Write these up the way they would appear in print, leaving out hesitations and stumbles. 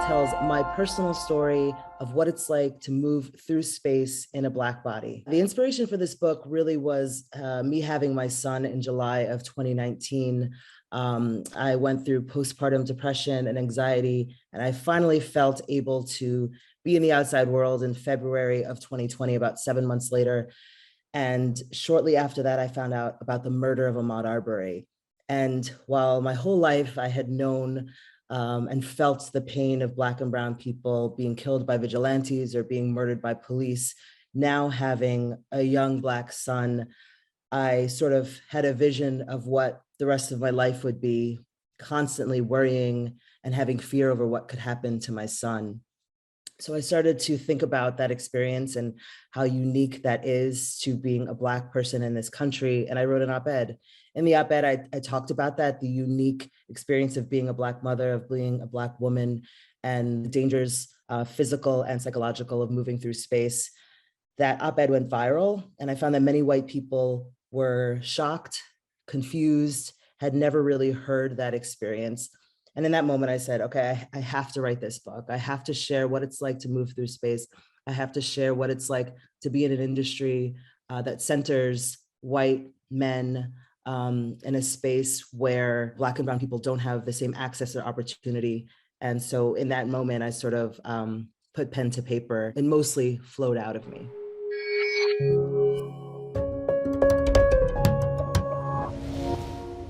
tells my personal story of what it's like to move through space in a Black body. The inspiration for this book really was me having my son in July of 2019. I went through postpartum depression and anxiety, and I finally felt able to be in the outside world in February of 2020, about 7 months later. And shortly after that, I found out about the murder of Ahmaud Arbery. And while my whole life I had known and felt the pain of Black and brown people being killed by vigilantes or being murdered by police, now having a young Black son, I sort of had a vision of what the rest of my life would be, constantly worrying and having fear over what could happen to my son. So I started to think about that experience and how unique that is to being a Black person in this country. And I wrote an op-ed. In the op-ed, I talked about that, the unique experience of being a Black mother, of being a Black woman, and the dangers, physical and psychological, of moving through space. That op-ed went viral, and I found that many white people were shocked, confused, had never really heard that experience. And in that moment, I said, okay, I have to write this book. I have to share what it's like to move through space. I have to share what it's like to be in an industry that centers white men in a space where Black and brown people don't have the same access or opportunity. And so in that moment, I sort of put pen to paper and mostly flowed out of me.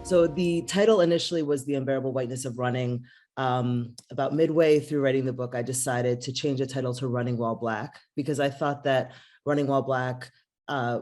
So the title initially was The Unbearable Whiteness of Running. About midway through writing the book, I decided to change the title to Running While Black, because I thought that Running While Black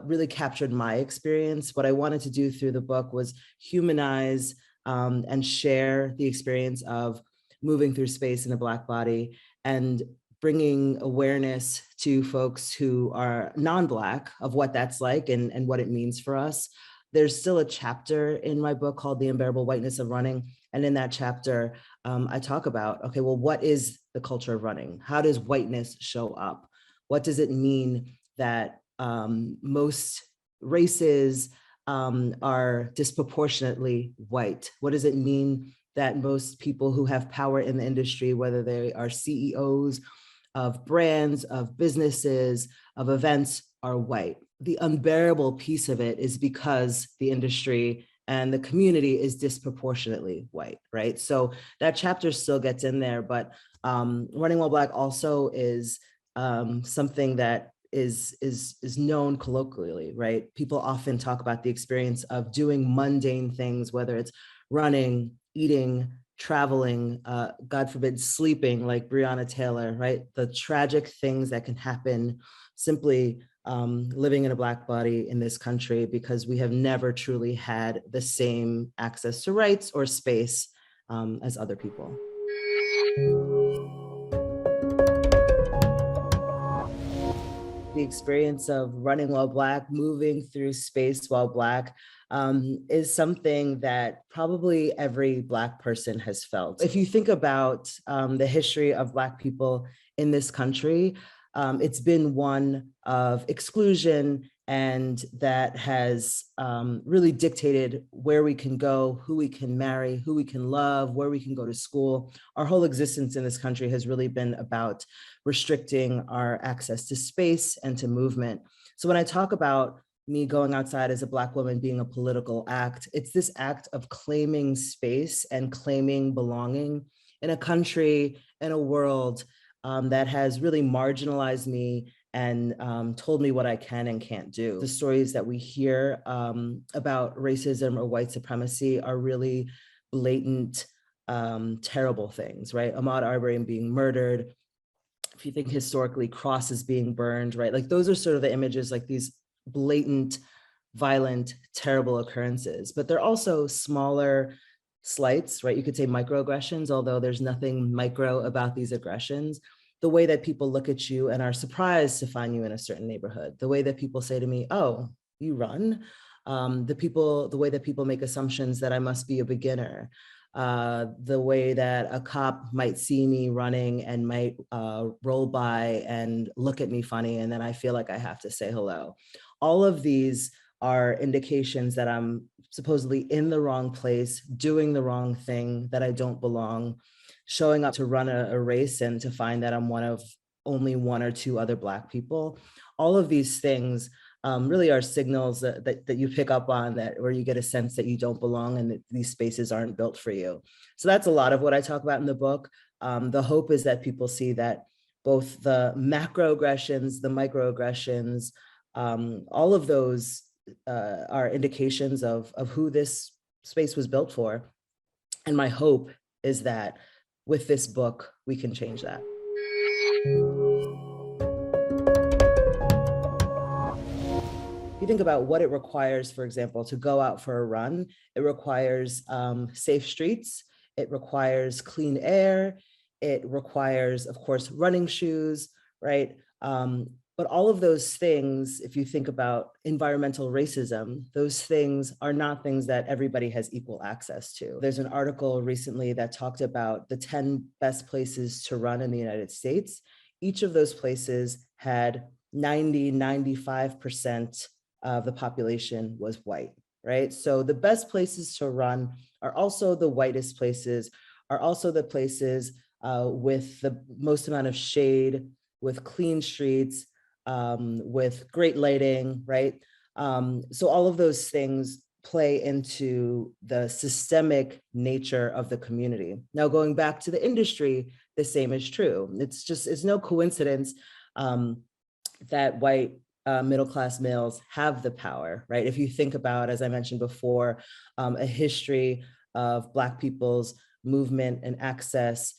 really captured my experience. What I wanted to do through the book was humanize and share the experience of moving through space in a Black body and bringing awareness to folks who are non-Black of what that's like and what it means for us. There's still a chapter in my book called The Unbearable Whiteness of Running. And in that chapter, I talk about, okay, well, what is the culture of running? How does whiteness show up? What does it mean that most races are disproportionately white? What does it mean that most people who have power in the industry, whether they are CEOs of brands, of businesses, of events, are white? The unbearable piece of it is because the industry and the community is disproportionately white, right? So that chapter still gets in there, but Running While Black also is something that is known colloquially, right? People often talk about the experience of doing mundane things, whether it's running, eating, traveling, God forbid, sleeping, like Breonna Taylor, right? The tragic things that can happen simply living in a Black body in this country, because we have never truly had the same access to rights or space as other people. The experience of running while Black, moving through space while Black, is something that probably every Black person has felt. If you think about the history of Black people in this country, it's been one of exclusion, and that has really dictated where we can go, who we can marry, who we can love, where we can go to school. Our whole existence in this country has really been about restricting our access to space and to movement. So when I talk about me going outside as a Black woman being a political act, it's this act of claiming space and claiming belonging in a country, in a world that has really marginalized me and told me what I can and can't do. The stories that we hear about racism or white supremacy are really blatant, terrible things, right? Ahmaud Arbery being murdered. If you think historically, crosses being burned, right? Like those are sort of the images, like these blatant, violent, terrible occurrences, but they're also smaller slights, right? You could say microaggressions, although there's nothing micro about these aggressions. The way that people look at you and are surprised to find you in a certain neighborhood, the way that people say to me, oh, you run? The way that people make assumptions that I must be a beginner, the way that a cop might see me running and might roll by and look at me funny, and then I feel like I have to say hello. All of these are indications that I'm supposedly in the wrong place, doing the wrong thing, that I don't belong. showing up to run a race and to find that I'm one of only one or two other Black people. All of these things really are signals that you pick up on, that where you get a sense that you don't belong and that these spaces aren't built for you. So that's a lot of what I talk about in the book. The hope is that people see that both the macroaggressions, the microaggressions, all of those are indications of who this space was built for. And my hope is that with this book, we can change that. If you think about what it requires, for example, to go out for a run, it requires safe streets, it requires clean air, it requires, of course, running shoes, right? But all of those things, if you think about environmental racism, those things are not things that everybody has equal access to. There's an article recently that talked about the 10 best places to run in the United States. Each of those places had 90, 95% of the population was white, right? So the best places to run are also the whitest places, are also the places with the most amount of shade, with clean streets, with great lighting, right? So all of those things play into the systemic nature of the community. Now, going back to the industry, the same is true. It's no coincidence that white middle-class males have the power, right? If you think about, as I mentioned before, a history of Black people's movement and access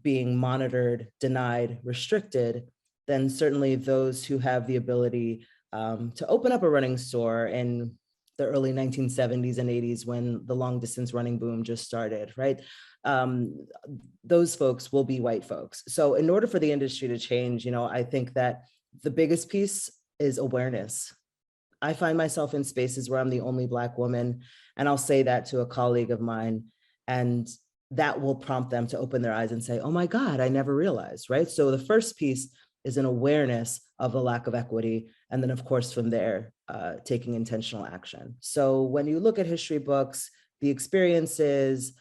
being monitored, denied, restricted, then certainly those who have the ability to open up a running store in the early 1970s and 80s when the long distance running boom just started, right? Those folks will be white folks. So in order for the industry to change, I think that the biggest piece is awareness. I find myself in spaces where I'm the only Black woman, and I'll say that to a colleague of mine, and that will prompt them to open their eyes and say, oh my God, I never realized, right? So the first piece is an awareness of the lack of equity. And then of course, from there, taking intentional action. So when you look at history books, the experiences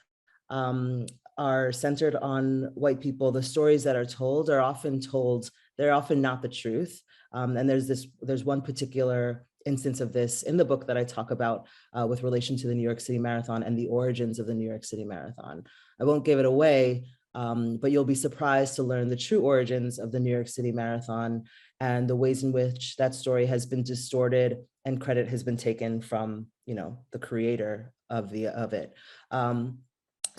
are centered on white people. The stories that are told are often told, they're often not the truth. And there's one particular instance of this in the book that I talk about with relation to the New York City Marathon and the origins of the New York City Marathon. I won't give it away, but you'll be surprised to learn the true origins of the New York City Marathon and the ways in which that story has been distorted and credit has been taken from, the creator of it.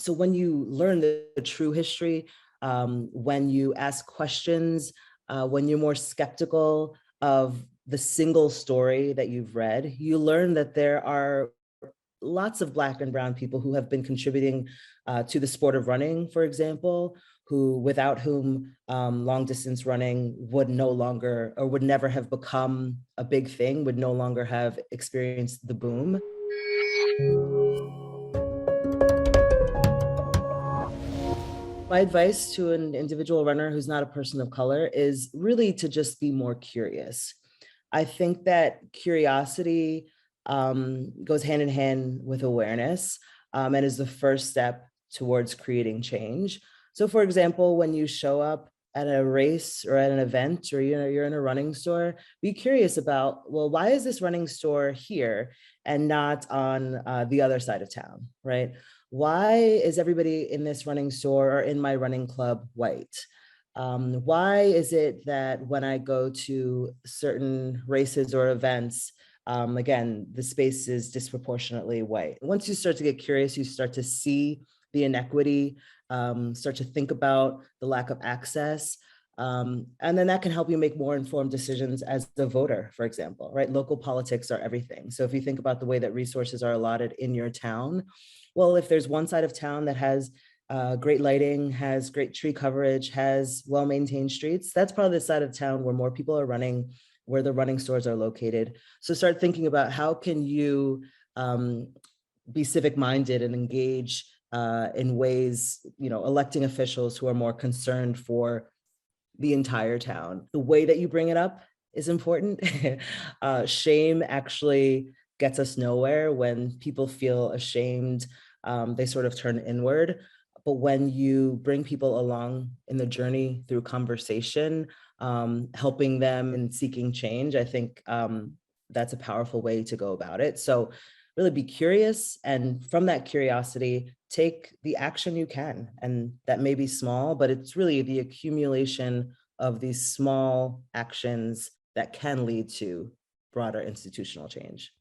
So when you learn the true history, when you ask questions, when you're more skeptical of the single story that you've read, you learn that there are lots of Black and brown people who have been contributing to the sport of running, for example, without whom long distance running would no longer, or would never have become a big thing, would no longer have experienced the boom. My advice to an individual runner who's not a person of color is really to just be more curious. I think that curiosity goes hand in hand with awareness and is the first step towards creating change. So for example, when you show up at a race or at an event, or you're in a running store, be curious about, well, why is this running store here and not on the other side of town, right? Why is everybody in this running store or in my running club white? Why is it that when I go to certain races or events, again, the space is disproportionately white? Once you start to get curious, you start to see the inequity, start to think about the lack of access. And then that can help you make more informed decisions as a voter, for example, right? Local politics are everything. So if you think about the way that resources are allotted in your town, well, if there's one side of town that has great lighting, has great tree coverage, has well-maintained streets, that's probably the side of town where more people are running, where the running stores are located. So start thinking about how can you be civic-minded and engage in ways, electing officials who are more concerned for the entire town. The way that you bring it up is important. Shame actually gets us nowhere. When people feel ashamed, they sort of turn inward. But when you bring people along in the journey through conversation, helping them in seeking change, I think that's a powerful way to go about it. So really be curious, and from that curiosity, take the action you can. And that may be small, but it's really the accumulation of these small actions that can lead to broader institutional change.